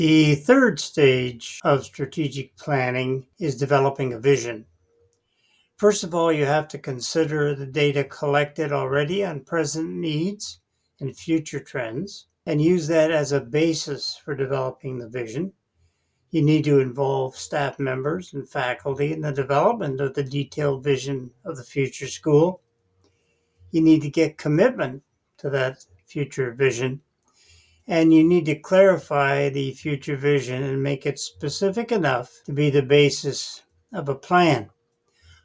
The third stage of strategic planning is developing a vision. First of all, you have to consider the data collected already on present needs and future trends and use that as a basis for developing the vision. You need to involve staff members and faculty in the development of the detailed vision of the future school. You need to get commitment to that future vision, and you need to clarify the future vision and make it specific enough to be the basis of a plan.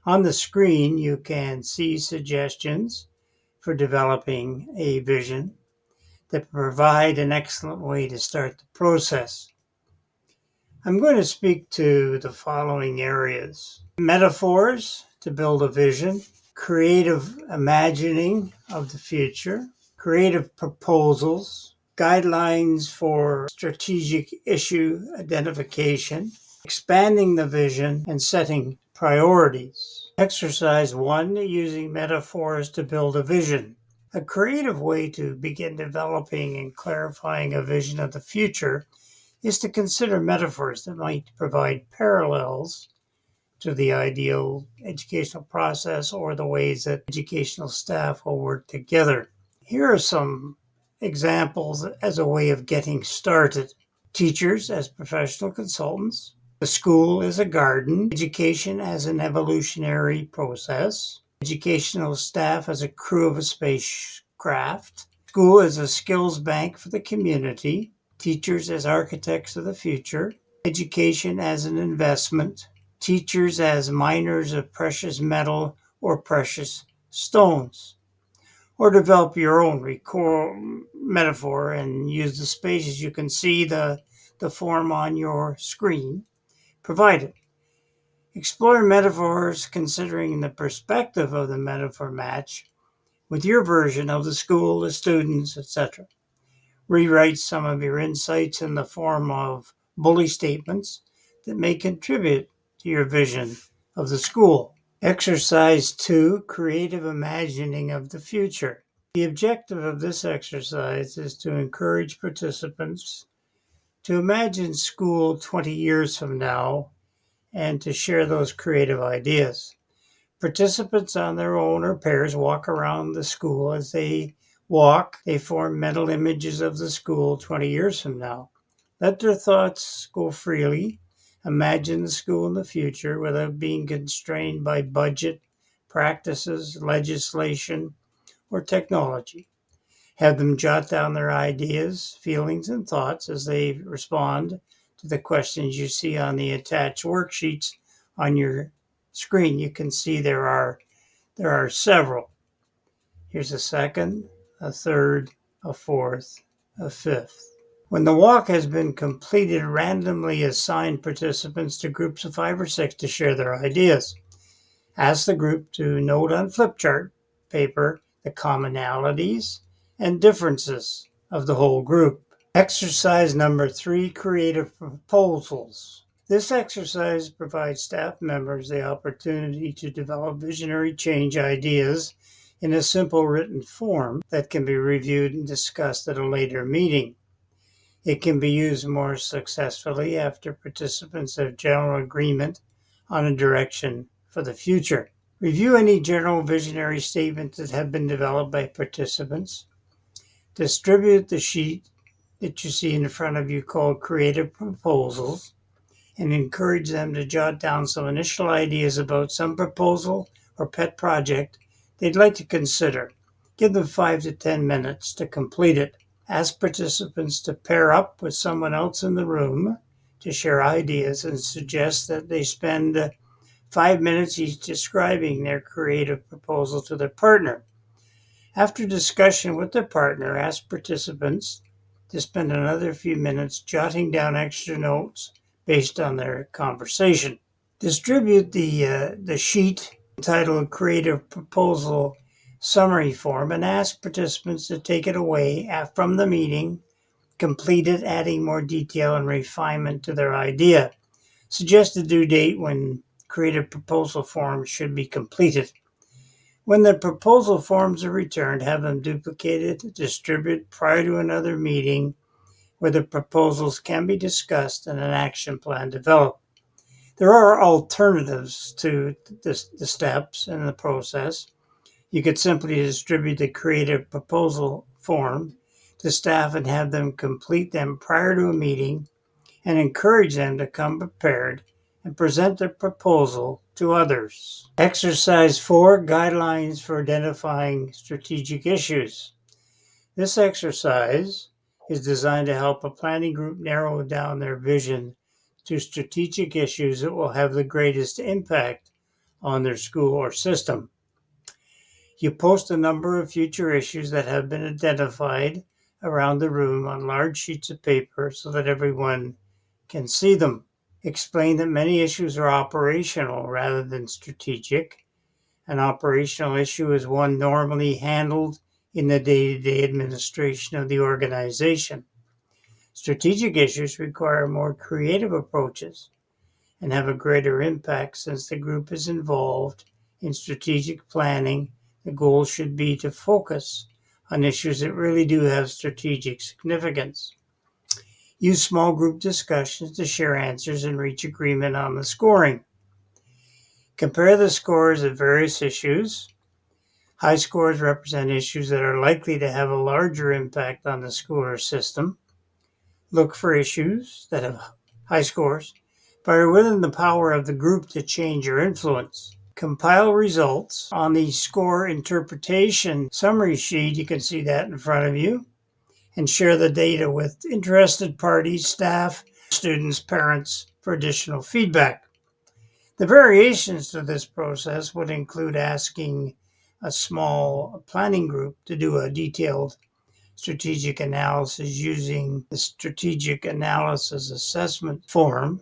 On the screen, you can see suggestions for developing a vision that provide an excellent way to start the process. I'm going to speak to the following areas: metaphors to build a vision, creative imagining of the future, creative proposals, guidelines for strategic issue identification, expanding the vision, and setting priorities. Exercise 1, using metaphors to build a vision. A creative way to begin developing and clarifying a vision of the future is to consider metaphors that might provide parallels to the ideal educational process or the ways that educational staff will work together. Here are some examples as a way of getting started. Teachers as professional consultants. The school is a garden. Education as an evolutionary process. Educational staff as a crew of a spacecraft. School as a skills bank for the community. Teachers as architects of the future. Education as an investment. Teachers as miners of precious metal or precious stones. Or develop your own metaphor and use the spaces. You can see the form on your screen provided. Explore metaphors considering the perspective of the metaphor match with your version of the school, the students, etc. Rewrite some of your insights in the form of bully statements that may contribute to your vision of the school. Exercise 2, creative imagining of the future. The objective of this exercise is to encourage participants to imagine school 20 years from now and to share those creative ideas. Participants on their own or pairs walk around the school. As they walk, they form mental images of the school 20 years from now. Let their thoughts go freely. Imagine the school in the future without being constrained by budget, practices, legislation, or technology. Have them jot down their ideas, feelings, and thoughts as they respond to the questions you see on the attached worksheets on your screen. You can see there are several. Here's a second, a third, a fourth, a fifth. When the walk has been completed, randomly assign participants to groups of 5 or 6 to share their ideas. Ask the group to note on flip chart paper the commonalities and differences of the whole group. Exercise number 3, creative proposals. This exercise provides staff members the opportunity to develop visionary change ideas in a simple written form that can be reviewed and discussed at a later meeting. It can be used more successfully after participants have general agreement on a direction for the future. Review any general visionary statements that have been developed by participants. Distribute the sheet that you see in front of you called Creative Proposals and encourage them to jot down some initial ideas about some proposal or pet project they'd like to consider. Give them 5 to 10 minutes to complete it. Ask participants to pair up with someone else in the room to share ideas and suggest that they spend 5 minutes each describing their creative proposal to their partner. After discussion with their partner, ask participants to spend another few minutes jotting down extra notes based on their conversation. Distribute the sheet entitled Creative Proposal Summary Form and ask participants to take it away from the meeting, complete it, adding more detail and refinement to their idea. Suggest a due date when creative proposal forms should be completed. When the proposal forms are returned, have them duplicated, distributed prior to another meeting where the proposals can be discussed and an action plan developed. There are alternatives to the steps in the process. You could simply distribute the creative proposal form to staff and have them complete them prior to a meeting and encourage them to come prepared and present their proposal to others. Exercise 4, Guidelines for Identifying Strategic Issues. This exercise is designed to help a planning group narrow down their vision to strategic issues that will have the greatest impact on their school or system. You post a number of future issues that have been identified around the room on large sheets of paper so that everyone can see them. Explain that many issues are operational rather than strategic. An operational issue is one normally handled in the day-to-day administration of the organization. Strategic issues require more creative approaches and have a greater impact since the group is involved in strategic planning. The goal should be to focus on issues that really do have strategic significance. Use small group discussions to share answers and reach agreement on the scoring. Compare the scores of various issues. High scores represent issues that are likely to have a larger impact on the school or system. Look for issues that have high scores, but are within the power of the group to change or influence. Compile results on the score interpretation summary sheet. You can see that in front of you. And share the data with interested parties, staff, students, parents for additional feedback. The variations to this process would include asking a small planning group to do a detailed strategic analysis using the strategic analysis assessment form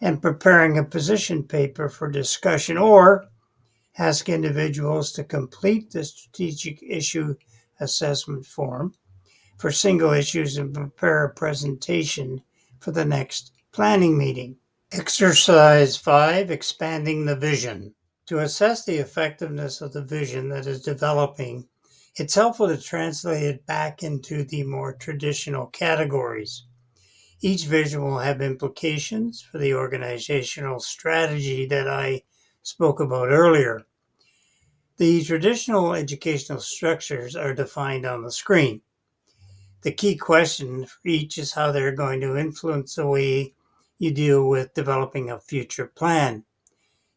and preparing a position paper for discussion, or ask individuals to complete the strategic issue assessment form for single issues and prepare a presentation for the next planning meeting. Exercise 5, Expanding the Vision. To assess the effectiveness of the vision that is developing, it's helpful to translate it back into the more traditional categories. Each vision will have implications for the organizational strategy that I spoke about earlier. The traditional educational structures are defined on the screen. The key question for each is how they're going to influence the way you deal with developing a future plan.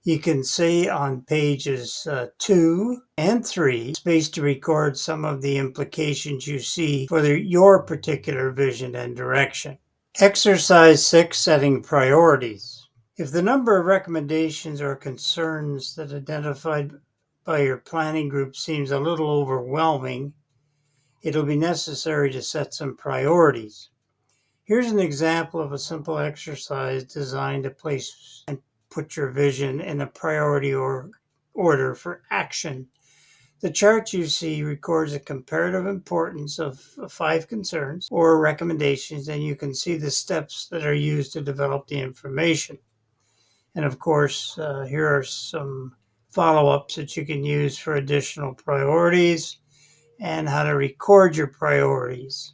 You can see on pages 2 and 3 space to record some of the implications you see for your particular vision and direction. Exercise 6, Setting Priorities. If the number of recommendations or concerns that identified by your planning group seems a little overwhelming, it'll be necessary to set some priorities. Here's an example of a simple exercise designed to place and put your vision in a priority order for action. The chart you see records the comparative importance of 5 concerns or recommendations, and you can see the steps that are used to develop the information. And of course, here are some follow-ups that you can use for additional priorities and how to record your priorities.